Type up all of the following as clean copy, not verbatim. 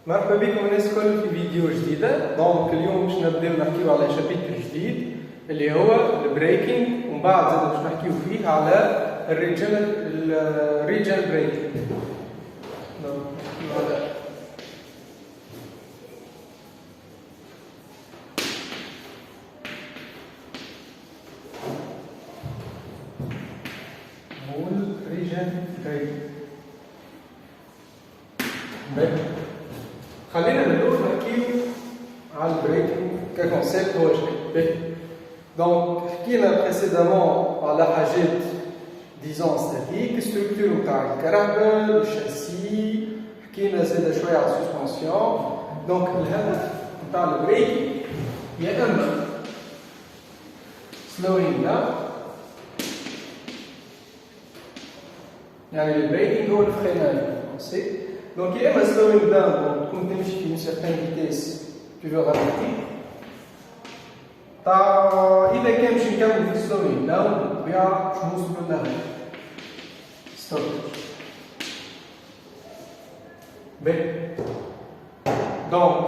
مرحبا بكم الناس الكل في فيديو جديدة. دونك اليوم باش نبداو نحكيو على شابيتر جديد اللي هو البريكينج، ومن بعد زاد باش نحكيو فيه على الريجن بريكينج. خلينا نبداو نحكيو على البريكينج ككونسيبت هو شنو. دونك حكينا بريسيدامون على حاجات ديزون ستاتيك، ستركتور نتاع الكرهبة، الشاسي، حكينا زاده شويه على السسبونسيون. دونك الهدف نتاع البريكينج يا اما slowing down، يعني البريكينج هو الفريناج بالفرنسي. Donc, il y a un slowing down, donc, comme tu as une certaine vitesse, tu veux ralentir. إذا كان باش نكمل في slowing down بالطبيعة باش نوصلو لهنا stop. Donc,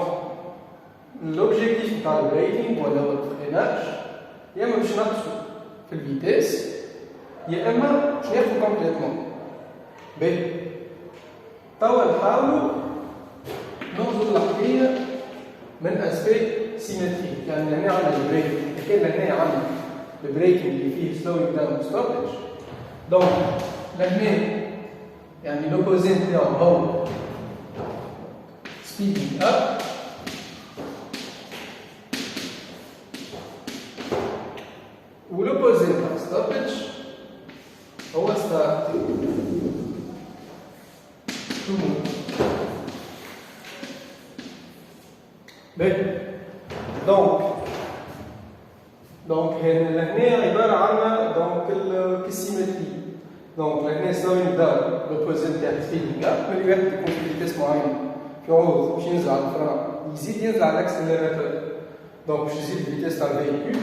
l'objectif نتاع البريكينج ولا هو الفريناج يا اما باش نقصو في الفيتيس يا اما باش ناخدو كومبليتمون. توا نحاولوا ناخذوا العقلية من اسبيك سيمتريك، يعني هنا عندنا البريكينج، كان هنا عندنا البريكينج اللي فيه سلوينج داون وستوبج. دونك لهنا يعني لوبوزي نتاعو هو سبيدينج اب، ولوبوزي نتاع ستوبج هو ستارت to move. Donc هنا عبارة عن دونك السيمتري. دونك هنا slowing down l'opposé نتاع speeding up، ملي واحد يكون في فيتيس معينة في عروض باش ينزل على الفرامل يزيد على الاكسليراتور، دونك باش يزيد الفيتيس تاع الفيكول.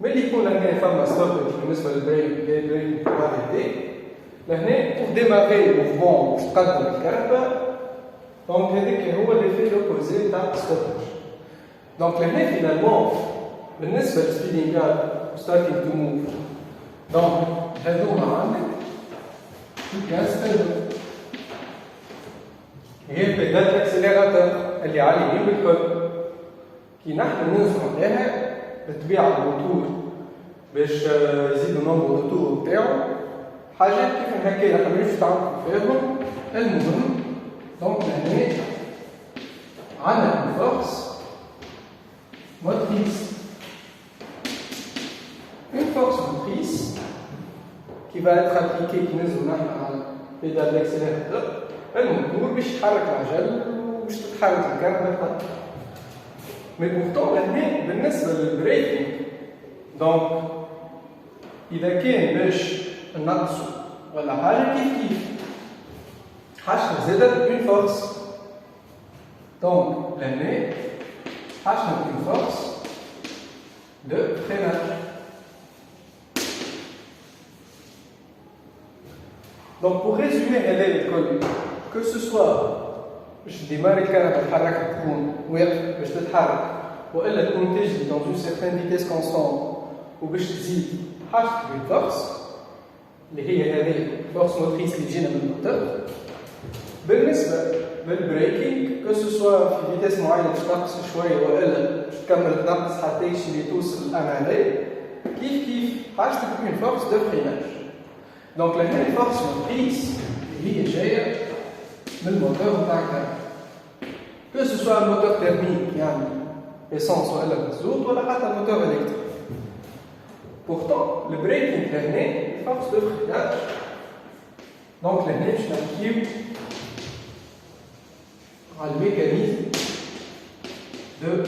ملي يكون هنا فما ستوبج بالنسبة للبريك اريتي لهنا pour démarrer le mouvement باش تقدم الكهرباء. دونك هذاك هو ليفي لوبوزي تاع ستوبج. دونك لهنا فينالمون بالنسبه للسبيدينغ اب ستارتينغ تو موف، دونك هذوما عندك كاستر هي بيدال اكسليراتور اللي على اليمين بالكل. كي نحن ننزلوا عليها بالطبيعه الموتور باش يزيدوا نومبر الروتور نتاعو حاجات كيف هكا راح نمشيو نتعرفوا فيهم. المهم دونك هنا عندنا الفورس موتريس، une force motrice qui va être appliquée qui ننزلوا نحن على بيدال الاكسليراتور الموتور باش يتحرك العجل وباش تتحرك الكهرباء. مي بورتون هنا بالنسبه للبريكينج دونك اذا كان باش نقصو ولا حاجه كيف حاجه زادت اون فورس. دونك لهنا حاجه اون فورس دو فريناج. دونك بور ريزومي هذا الكل كو سو سوا باش ديماري الكهرباء تحرك تكون واقف باش تتحرك والا تكون تجري دون اون سيرتين فيتيس كونستون وباش تزيد حاجه اون فورس اللي هي هذه الفورس موتريس اللي تجينا من الموتور. بالنسبه للبريكينج كو سو سوا في فيتيس معينه باش تنقص شويه والا باش تكمل تنقص حتى يجي توصل للامالي كيف حاجتك اون فورس دو فريناج. دونك لهنا الفورس موتريس اللي هي جايه من الموتور نتاعك كو سو سوا موتور تيرميك يعني اسانس ولا مازوت ولا حتى موتور الكتريك. Pourtant, le braking لهنا force de freinage. Donc لهنا باش نحكيو على الميكانيزم دو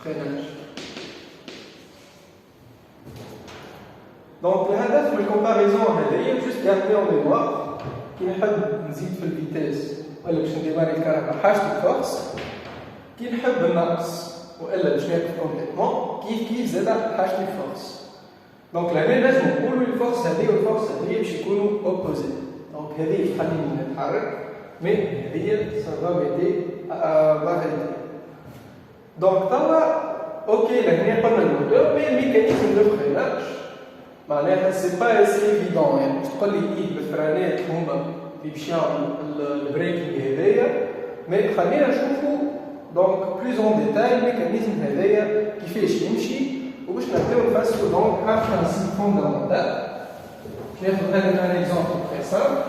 freinage. Donc الهدف من الكومباريزون هذايا جوست غاردي اون ميموار كي نحب نزيد في الفيتيس ولا باش نديماري الكهرباء حاجة الفورس، كي نحب نقص والا باش ناخذ كومبليتمون كيف زاد حاجه الفورس. دونك لهنا لازم نقولوا الفورس هذه والفورس هذه باش يكونوا اوبوزي. دونك هذه تخليني نتحرك mais ça va m'aider à valider. Donc, ok, là, on a le moteur, mais le mécanisme de freinage, ce n'est pas assez évident. Je te dis que le freinage, le braking est mais خلينا نشوفوا donc plus en détail le mécanisme هذايا كيفاش يمشي وباش نبداو نفسروا donc un principe fondamental. Je vais vous donner un exemple très simple.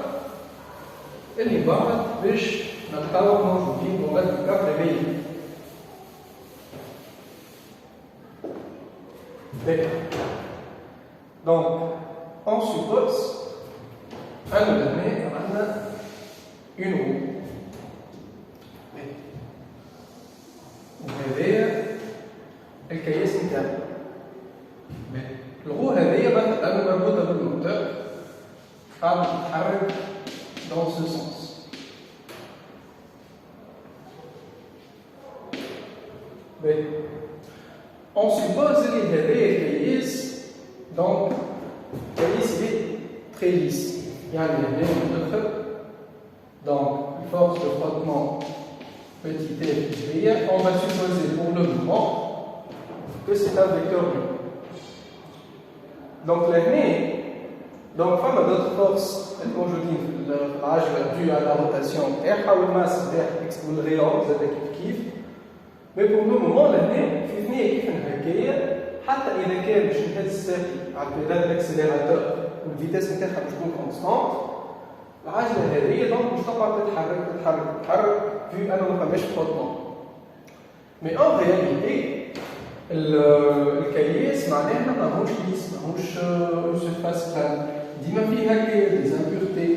اللي بعد باش نلقاو موجودين لغات الكهربائية. Donc, on suppose un donné une roue. وهذايا الكياس نتاعو. الغو هذايا مثلا مربوطة بالموتور قاعدة تتحرك dans ce sens. On suppose que هذايا الكياس donc الكياس est très lisse. يعني هنا ندخل donc force de frottement petit f, on va supposer pour le mouvement que c'est un vecteur nu. Donc l'année, donc femme d'autres forces, aujourd'hui l'âge dû à la rotation ou la masse ou le rayon, mais pour le moment l'année, فيني كيف نحكيها حتى إذا كان باش نهز الساقي على البيدال الاكسليراتور والفيتاس نتاعها باش تكون كونستانت العجلة هذه donc باش تقعد تتحرك vu أنه ما فماش frottement. Mais en réalité الكياس معناها ماهوش ليس ماهوش une surface plane ديما فيه هكا des impuretés.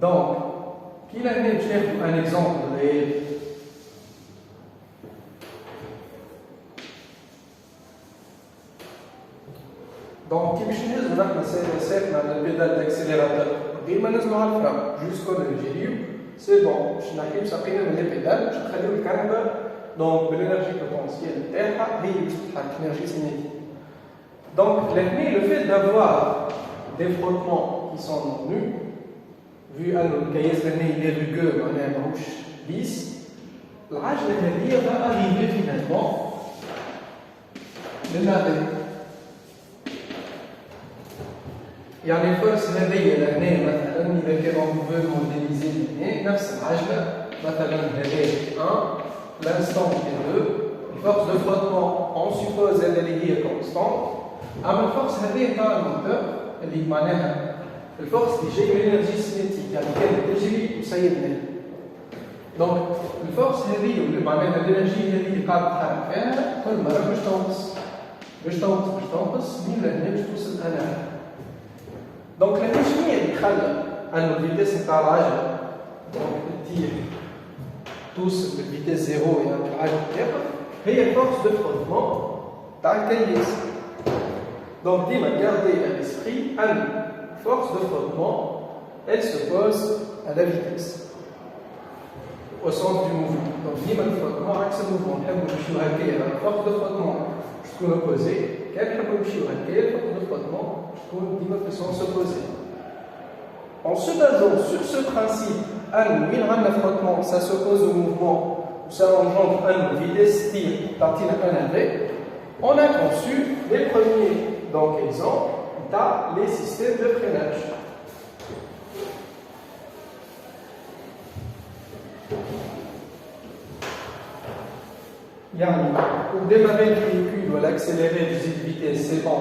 Donc كي لهنا باش ناخذ un exemple réel. Donc كي باش نهزو نحنا ساكنة على البيدال داكسيليراتور ديما نزلو على الفرام جوسكو نجريو سي بون باش نحيو ساقينا من البيدال باش نخليو الكهرباء دونك بالانرجي بوتنسيال نتاعها هي اللي باش تتحرك انرجي سينيتيك. دونك لهنا لو فيت دافوار دي فروتمون كي سون نو vu انه الكياس لهنا يلي ريغو معناها ماهوش ليس العجلة هذه va arriver finalement للعدد. يعني الفرس هذه لهنا مثلا اذا كان on veut modéliser لهنا نفس العجلة مثلا هذه 1 l'instant est 2 الفورس دو frottement on suppose اللي هي constante اما الفورس هذه تاع الموتور اللي معناها الفورس اللي جاي من الانرجي سينيتيك يعني كانت تجري وسيبنا. دونك الفورس هذه اللي معناها الانرجي هذه اللي قاعده تتحرك فيها كل مره باش تنقص من لهنا باش توصل انا. دونك لهنا شنو هي اللي خلى انه الفيتاس نتاع العجله دونك تطير توصل بالفيتاس زيرو يعني العجله تاعها هي الفورس دو frottement تاع الكياس. دونك ديما gardez à l'esprit ان force de frottement elle se pose à la vitesse au centre du mouvement. Donc ديما الفروتمون عكس الموفمون نحبوا نمشيو هكايا الفورس دو frottement باش تكون اوبوزي كان نحبوا نمشيو هكايا الفورس دو frottement باش تكون ديما في السونس اوبوزي. En se basant sur ce principe أن وين عندنا frottement ça s'oppose au mouvement ça engendre une vitesse tire partie d'un arrêt, on a conçu les premiers donc, exemples dans les systèmes de freinage. Pour démarrer le véhicule ou l'accélérer de cette vitesse, c'est bon.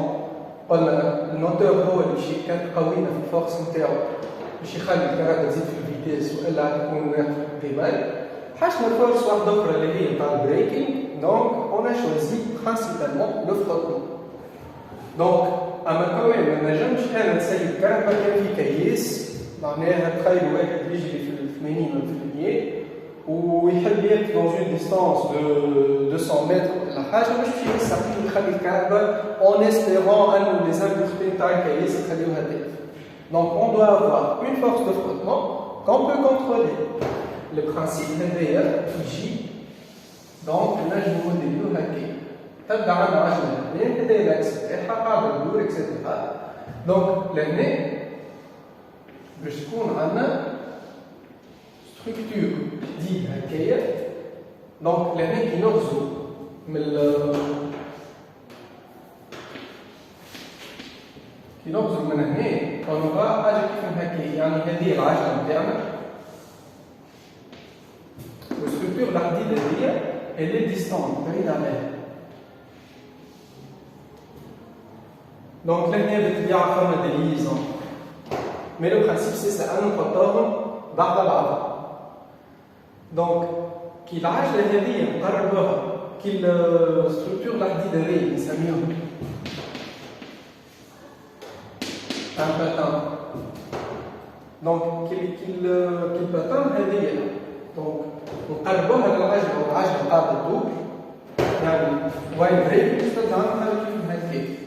Le moteur هو اللي باش يقوينا في الفورس نتاعو باش يخلي الكهرباء تزيد في الفيتيس والا تكون واقف قيمة. حشنا الفورس واحدة أخرى اللي هي تاع البريكينغ. Donc on a choisi principalement le frottement. Donc أما كمان ما نجمش أنا نسيب الكهرباء كان في كياس معناها تخيلوا واحد يجري في 80 ولا في 100 ويحب يقف dans une distance de 200 متر ولا حاجة مش باش يستحيل يخلي الكهرباء en espérant أنه les impuretés تاع الكياس يخليوها تقف. Donc on doit avoir une force de frottement qu'on peut contrôler. Le principe هذايا يجي donc نجمو نديرو هكايا تبدا عندنا عجلة هنا هذايا الاكس تاعها قاعدة تدور اكسيتيرا. دونك لهنا باش تكون عندنا ستركتور جديد هكايا دونك لهنا كي نغزو من هنا ونبغى حاجه كيف هكايا يعني هذه العجله نتاعنا والستركتور الحديده هذيا اللي ديستون بعيد عليها دونك لهنا بالطبيعه فما دي ليزون مي لو برانسيب سي سا نحطوهم بعض بعض دونك كي العجله هذه نقربوها كي الستركتور الحديده هذه نسميوها ان باتان دونك كي الباتان هذه دونك نقربوها للعجله والعجله قاعده تدور يعني وايد بريك تستدعى كيف هكاك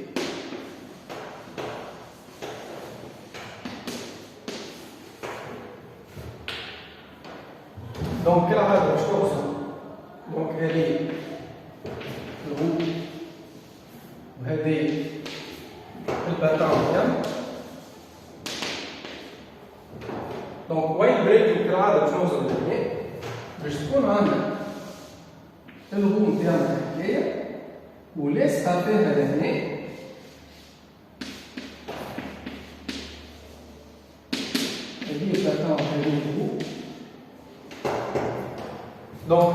دونك كالعادة باش توصل دونك هذه الغو وهذه الباتان ديالنا دونك وايد بريك كالعادة باش نوصل لهنا باش تكون عندك الغو نتاعنا هكايا ولاسها فيها لهنا هذه الباتان وهذه الغو Donc,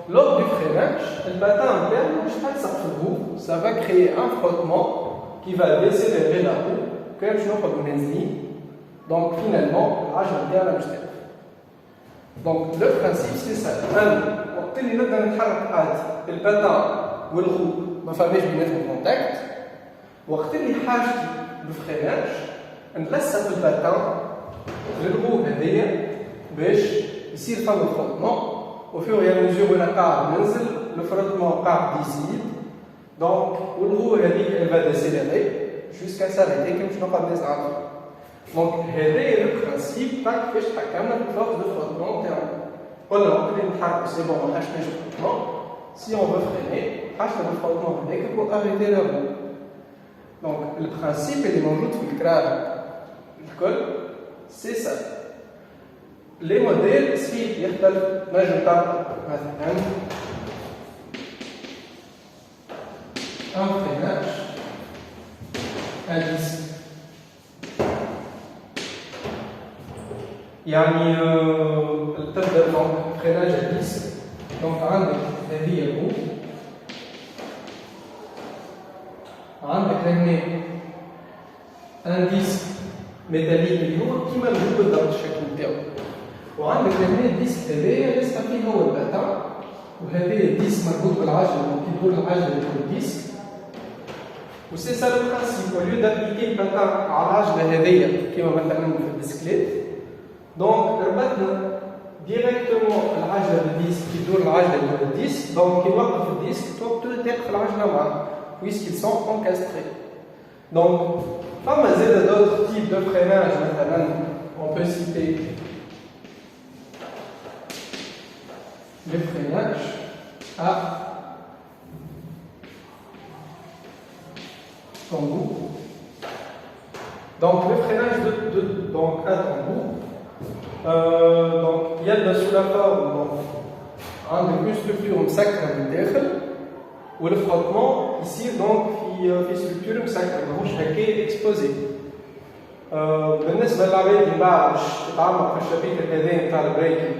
lors du freinage, le patin interne, je passe à vous, ça va créer un frottement qui va décélérer la roue, comme je n'ai pas. Donc, finalement, l'âge interne est stable. Donc, le principe, c'est ça. وقت اللي نبدا نتحرك عادي الباتان والغو ما فماش بيناتهم كونتاكت وقت اللي حاجتي بالفريناج نلصق الباتان للغو هذيا باش يصير فما فروتمون au fur et à mesure où la carte ننزل le frottement قاعد يزيد donc والغو هذيك elle va décélérer jusqu'à s'arrêter كيما شنو قاعد نسعى donc هذا le principe تاع كيفاش تحكمنا في الفورس دو فروتمون تاعنا قلنا وقت اللي نتحركوا سي بون ما حاجتناش الفروتمون si on veut freiner حاجتنا الفروتمون هذاك pour arrêter la roue donc le principe اللي موجود في الكراب الكل c'est ça les modèles صحيح يختلف نجم تعرف مثلا un freinage à disque يعني تبدا دونك فريناج à disque دونك عندك هذه الروح عندك هنا ان ديسك ميتاليك اللي هو كيما الجو بالضبط الشكل نتاعو وعندك هنا الديسك هذايا لسه فيه هو الباتان وهذا الديسك مربوط بالعجله كي تدور العجله يدور الديسك وسي سا لو برانسيب au lieu d'appliquer الباتان على العجله هذيا كيما مثلا في البسكليت دونك ربطنا ديريكتومون العجله بالديسك كي تدور العجله يدور الديسك دونك كي نوقف الديسك توقف العجله معاه puisqu'ils sont encastrés donc فما زاد d'autres types de freinage مثلا on peut citer le freinage à tambour. Donc le freinage donc à tambour. Donc il y a sous la forme donc une structure مسكرة من الداخل والفرottement يصير donc في structure مسكرة ماهوش هكا اكسبوزي. بالنسبة للعباد اللي بعد باش تتعمق في الشابيتر هذا نتاع البريكنج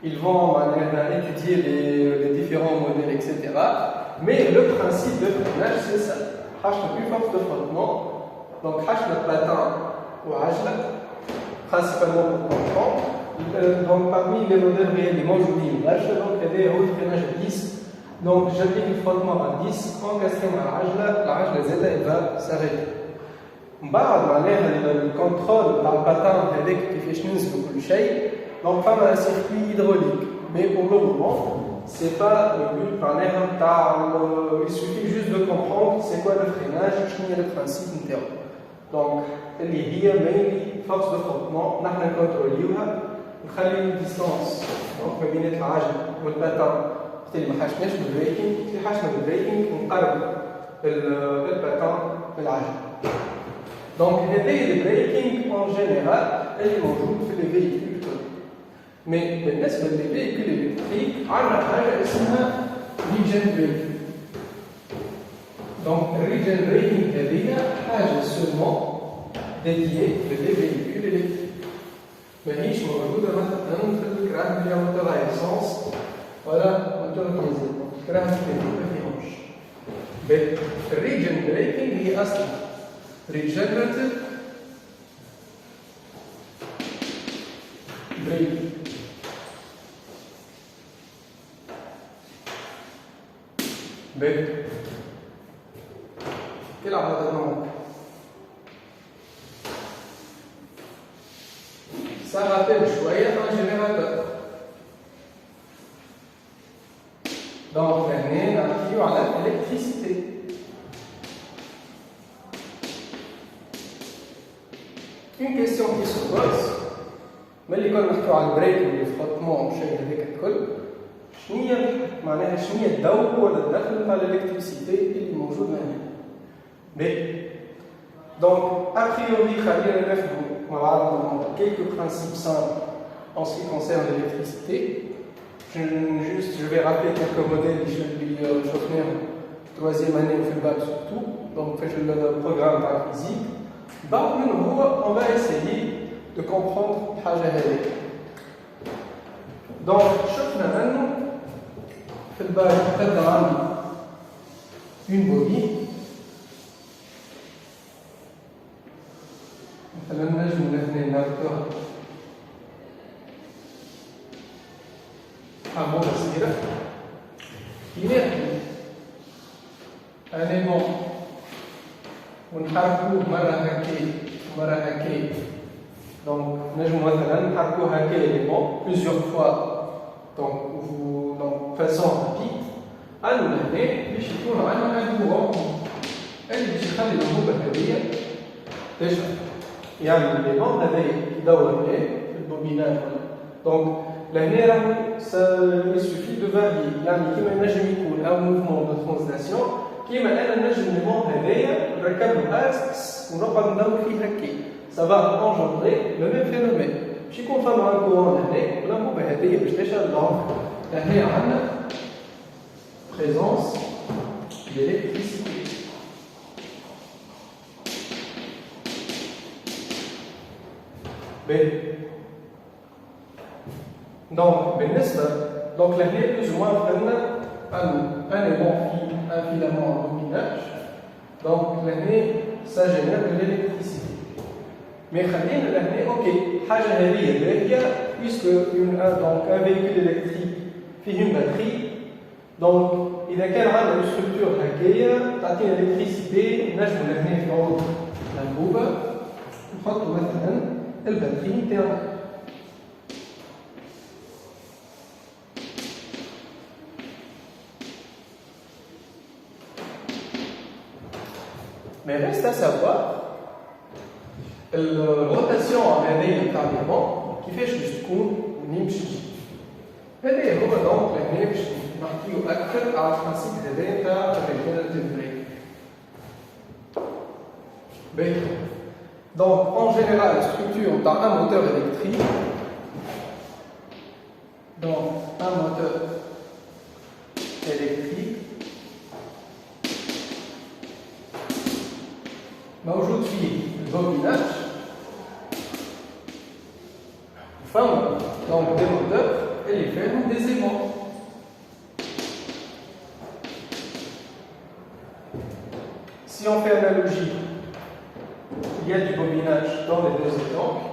ils vont étudier les différents modèles, etc. Mais le principe de freinage, c'est ça. Hachna plus force de frottement. Donc, hachna patin ou hachna, principalement pour comprendre. Donc, parmi les modèles réels, les موجودين برشا donc il y a des freinage à 10. Donc, j'applique le frottement à 10, encastré مع العجلة زادة elle va s'arrêter. بعد معناها الكنترول تاع الباتان هذاك كيفاش ننزلوا كل شيء. Donc, pas un circuit hydraulique, mais pour le moment, c'est pas le but. Il suffit juste de comprendre c'est quoi le freinage, quel est le principe interne. Donc, il y a une force de frottement, nous contrôlons, nous avons une distance entre le l'âge ou le bâton. C'est le hachnesh de braking, le hachnesh de braking, on parle le bâton de l'âge. Donc, le braking en général, elle est موجود في les véhicules. مي بالنسبه للفيكول الكتريك عندنا حاجه اسمها ريجنريتنج. دونك الريجنريتنج هذه حاجه سولمون ديديي للفيكول الكتريك، ماهيش موجوده مثلا في الكراهن ديال موتور ايسونس ولا موتور ديزل. الكراهن الكتريك ما فيهمش. الريجنريتنج هي اصلا ريجنراتيف بريك. بيت كل هذا النوع ساعتين شوية ان جينيراتور. دونك هنا نحكيو على الالكتريسيتي. اون كيستيون كي سو بوز ملي كنا نحكيو على البريك والفروتمون والشيء هذاك الكل، شنو معناها شنو الدور ولا الدخل تاع الالكتريسيتي اللي موجود هنا. بي دونك ابريوري خلينا نفهموا مع بعضنا quelques principes simples en ce qui concerne l'électricité. Je vais rappeler quelques modèles qui sont chauffés en troisième année au bac surtout, donc fait le programme par physique. On va essayer de comprendre حاجة هذه. donc شفنا أنه في الباك قدر عندنا une bobine مثلا نجم هنا نعرفوها حامومة صغيرة ينحكي أليمون ونحركوه مرة هكي مرة هكي. donc نجم مثلا نحركوه هكي أليمون plusieurs fois donc façon rapide. عندنا هنا باش يكون عندنا un courant اللي باش يخلي الأنبوبة هذيا تشتغل. يعني الإيمان هذا يدور في البوبينات. دونك لهنا راه il suffit de varier. يعني كيما نجم يكون أو موفمون دو ترانزلاسيون كيما أنا نجم الإيمان هذايا نركب له أكس ونقعد ندور فيه هكا. ça va engendrer le même phénomène. باش يكون فما un courant هنا والأنبوبة هذيا باش تشتغل. دونك لهنا عندنا présence d'électricité. donc بالنسبة donc لهنا plus ou moins فهمنا un aimant un filament en bobinage. donc لهنا ça génère de l'électricité. mais خلينا لهنا ok حاجة هذه باهية puisque donc un véhicule électrique فيه une batterie. donc إذا كان عندنا une structure هكايا تعطينا l'électricité نجم لهنا في عوض الأنبوبة نحطو مثلا الباتري تاعنا. mais reste à savoir الروتاسيون هذه تاع الإيمان كيفاش باش تكون ونمشي. هذا هو دونك لهنا باش نحكيو أكثر على البرانسيب هذا تاع الريجنراتيف بريك. donc en général structure dans un moteur électrique. donc un moteur électrique موجود فيه البوبيناج فهم donc des moteurs اللي فيهم des aimants. si on fait analogie, il y a du bobinage dans les deux exemples.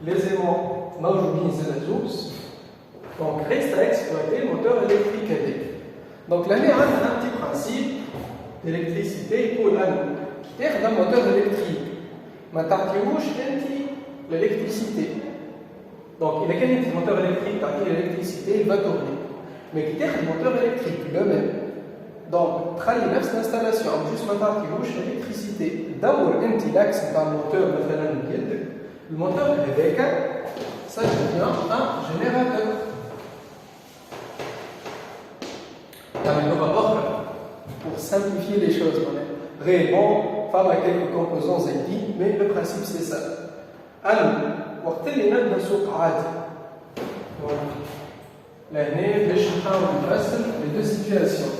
Les aimants موجودين زلازوز. donc reste à exploiter le moteur électrique هذاك. donc là عندنا un petit principe d'électricité يقول أنه كي تاخذ moteur électrique ما تعطيهوش أنت l'électricité. donc إذا كان أنت moteur électrique تعطيه l'électricité il va tourner. mais كي تاخذ moteur électrique le même donc تخلي نفس l'installation juste ما تعطيهوش l'électricité. دور أنت l'axe تاع الموتور مثلا بيدك الموتور هذاك ça devient un générateur. يعني لغة أخرى pour simplifier les choses réellement فما quelques composants زايدين mais le principe c'est ça. وقت اللي نبدا سوق عادي لهنا باش نحاول نفصل les deux situations.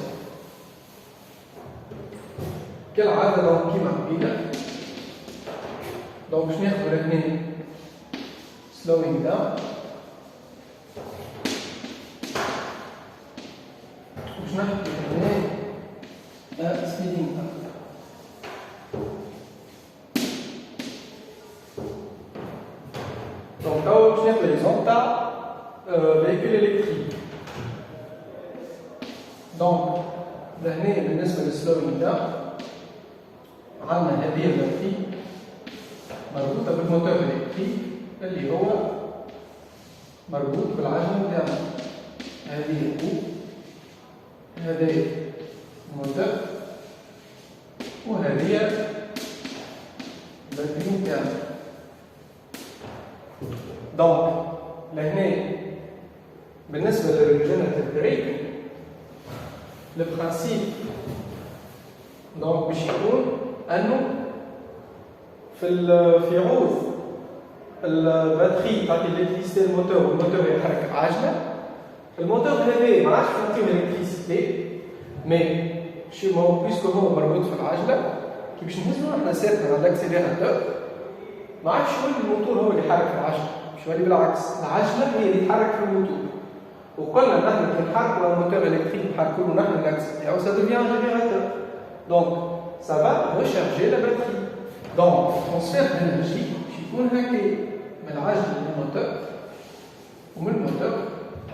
كالعادة دونك كيما قبيله دونك باش ناخذ لهنا slowing down باش نحكي هنا speeding up. Donc là باش ناخذ l'exemple تاع véhicule électrique. Donc لهنا بالنسبة للslowing down عندنا هذه الباتري مربوطة بالموتور الإلكتريك اللي هو مربوط بالعجلة تاعنا. هذه الكوب، هذا الموتور، وهذه الباتري تاعنا. دونك لهنا بالنسبة للريجنراتيف بريكنج البرانسيب دونك باش يكون انه في عوض الباتري تعطي الالكتريسيتي للموتور والموتور يحرك العجله، الموتور هذا ما عادش يعطيه الالكتريسيتي مي شي ما بيسكو هو مربوط في العجله كي باش نهزو احنا ساكنين على الاكسيليراتور ما عادش يولي الموتور هو اللي يحرك العجله، باش يولي بالعكس العجله هي اللي تحرك في الموتور. وقلنا نحن كي نحركوا الموتور الكتريك نحركوا له نحن الاكس تاعو سا دوفيان جينيراتور. دونك ça va recharger la batterie. Donc transfert d'énergie باش يكون هكا من العجله للموتور ومن الموتور.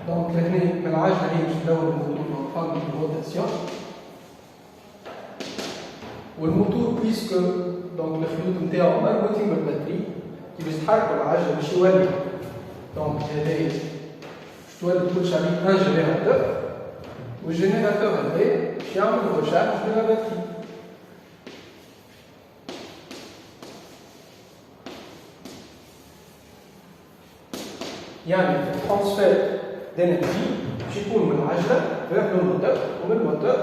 دونك لهنا من العجله هي باش تدور الموتور نورمال بالروتاسيون، والموتور بيسكو دونك الخيوط نتاعو مربوطين بالباتري كي باش تحركوا العجله باش يولي دونك هذايا باش تولي كل شيء عليه ان جينيراتور، والجينيراتور هذا باش يعمل ريشارج دو لا باتري. يعني الترانسفير دينيرجي باش يكون من العجله فيغ لو موتور ومن الموتور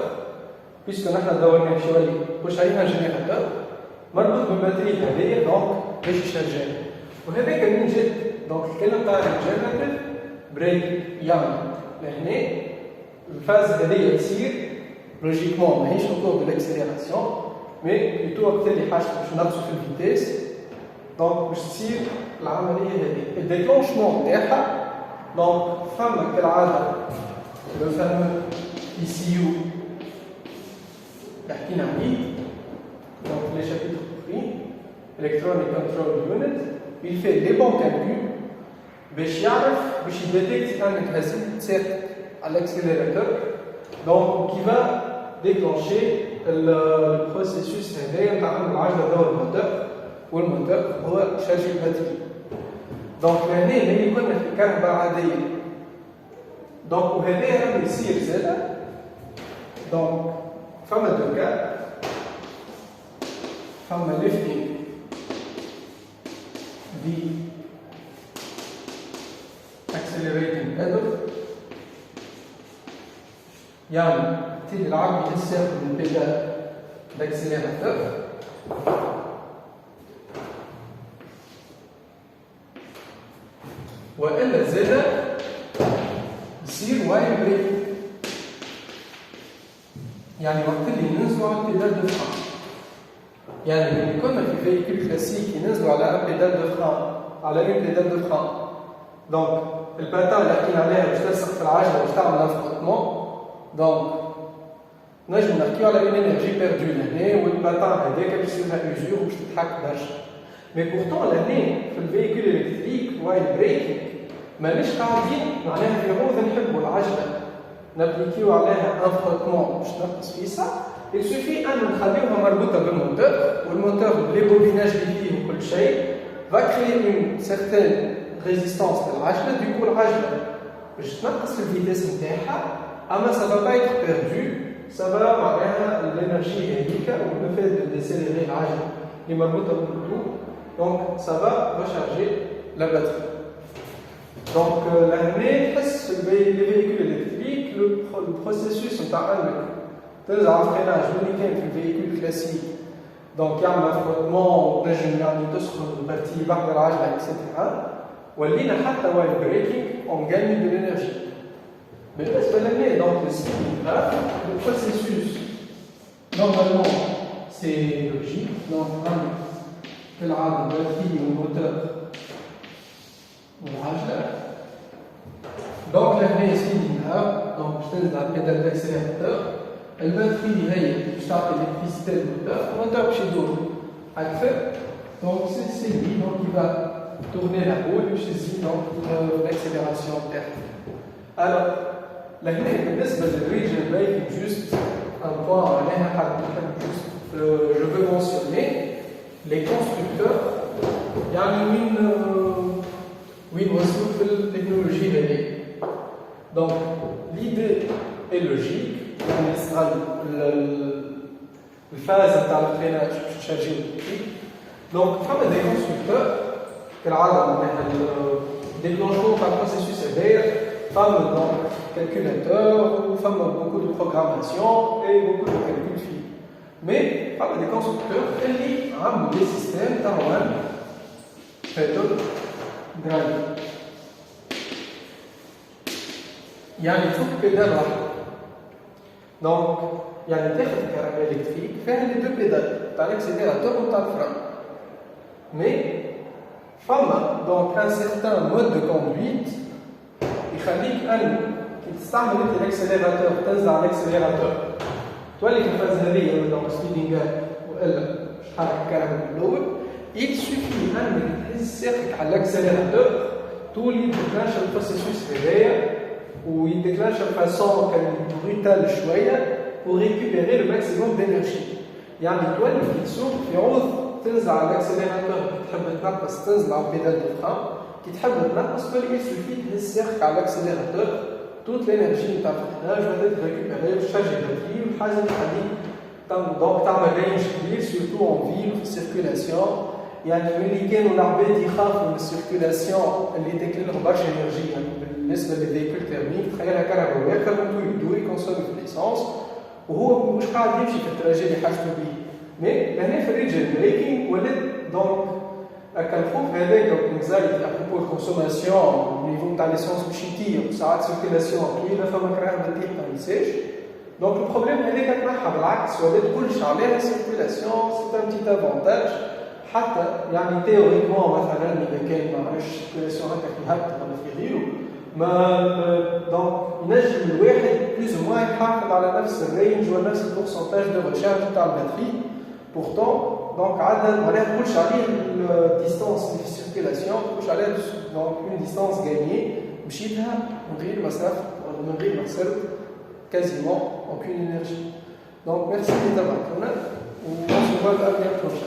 بيسكو نحن دورنا باش يولي كل شيء ان جينيراتور مربوط بالباتري هذايا دونك باش يشارجي. وهذاك من جد دونك الكلام تاع الجينيراتور بريك. يعني لهنا الفاز هذه تصير لوجيكمون ماهيش اوتور دو ليكسيليراسيون مي بلوتو وقت اللي حاجه باش نقصوا في الفيتيس. دونك باش تصير العمليه هذه الديكلونشمون تاعها. دونك فما كالعاده لو فامو اي سي يو اللي حكينا عليه دونك لي شابيتر اخرين الكترونيك كنترول يونت il fait les bons calculs باش يعرف باش يديتكت انك هزيت تسير على الاكسيليراتور دونك كي فا ديكلونشي البروسيسوس هذايا نتاع العجله دور الموتور والموتور هو شارجي الباتري. دونك لهنا اللي كنا في الكهرباء عاديه دونك وهذا راه يصير زاده. دونك فما دوكا فما ليفتينغ دي accelerating pedal يعني تيجي العربي يستخدم البيدال الاكسليراتور والا زاد يصير وايل بريك. يعني وقت اللي ننزلوا على البيدال دو فران يعني اللي كنا في فيكول كلاسيك ينزلوا على ان بيدال دو فران على اون بيدال دو فران دونك الباتان اللي حكينا عليها باش تلصق في العجله باش تعمل انفروتمون. دونك نجم نحكيو على اون انرجي بيردو لهنا والباتان هذاك باش يصير لها يوزور وباش تتحك برشا. مي بورتون لهنا في الفيكول الكتريك وايل بريكينغ ماناش قاعدين معناها في عوض نحبوا العجله نابليكيو عليها انفروتمون باش تنقص فيسا il suffit ان نخليوها مربوطه بالموتور والموتور بلي بوبيناج اللي فيه وكل شيء va créer une certaine résistance للعجله ديكو العجله باش تنقص في الفيتيس نتاعها اما ça va pas être perdu ça va معناها الانرجي هذيك ولو فيت دو ديسيليري العجله اللي مربوطه بالموتور دونك ça va recharger la batterie. دونك لهنا تحس في لي فيكول الكتريك لو بروسيسوس نتاع انك تنزع الفريناج اللي كان في الفيكول كلاسيك دونك يعمل فروتمون نجم يعني تسخن البارتي بعد العجله اكسيتيرا ولينا حتى وايل بريكينغ اون غاني دو لينيرجي. Mais donc le speeding up, le processus, normalement, c'est logique. Donc, le batterie ou le moteur, donc la speeding up, donc je donne la pédale d'accélérateur, la batterie je starte l'électricité du moteur, le moteur chez donc c'est lui donc, qui va tourner la roue et chez l'accélération terre. Alors, la بالنسبة للريجن بريك juste un point je veux mentionner les constructeurs وين وصلوا في التكنولوجيا هذه. Donc l'idée est logique, الفاز تاع الفريناج باش تشارجيو البطيء. Donc فما des constructeurs كالعادة معناها الديكلونشمون تاع البروسيسوس هذايا فما donc calculateur ou femme beaucoup de programmation et beaucoup de calcul fine. Mais pas des constructeurs qui ont des systèmes d'armes pétrole drive. Il y a des trucs pédales. Donc, il y a une technique électrique faire les deux pédales, par l'accélérateur ou par le frein. Mais, femme donc un certain mode de conduite, il faut تستعمل انت الاكسليراتور تنزل على الاكسليراتور تولي في الفاز هذه دونك سبيدينغ والا شحال الكهرباء الاول il suffit انك تهز ساقك على الاكسليراتور تولي يديكلانش البروسيسوس هذايا ويديكلانش بفاسون كان بروتال شويه pour récupérer le maximum d'énergie. يعني تولي في تسوق يعوض تنزل على الاكسليراتور تحب تنقص تنزل على البيدال دو فران كي تحب تنقص تولي il suffit تهز ساقك على الاكسليراتور toute l'énergie de ta freinage va être récupérée, chargée de batterie, donc tu as un range clear, surtout en ville, en circulation. Il y a des كانوا العباد يخافوا من السيركيلاسيون اللي تاكل برشا انرجي يعني بالنسبه للفيكول تيرميك تخيلها كهرباء واقفه ممكن يدور يكونسوم في ليسانس وهو مش قاعد يمشي في التراجي اللي حاجته به. مي هنا في الريجن بريكينغ ولد دونك كنخوف هذاك انكزايتي ابروبو الكونسوماسيون النيفو تاع ليسونس باش يطير ساعات سيركيلاسيون طويله فما كراهب تطيح ما ينساش. دونك البروبليم هذاك تنحى بالعكس ولات كلش عليها سيركيلاسيون سي ان بتيت افونتاج حتى يعني تيوريكمون مثلا اذا كان ما عرفش سيركيلاسيون هكا في الهبط ولا في غيره ما دونك ينجم الواحد بلوز موان يحافظ على نفس الرينج ونفس البورسنتاج دو ريشارج تاع الباتري. بورتون donc on a une distance de circulation, donc une distance gagnée, quasiment aucune énergie. Donc merci d'avoir été là, on se voit à la prochaine.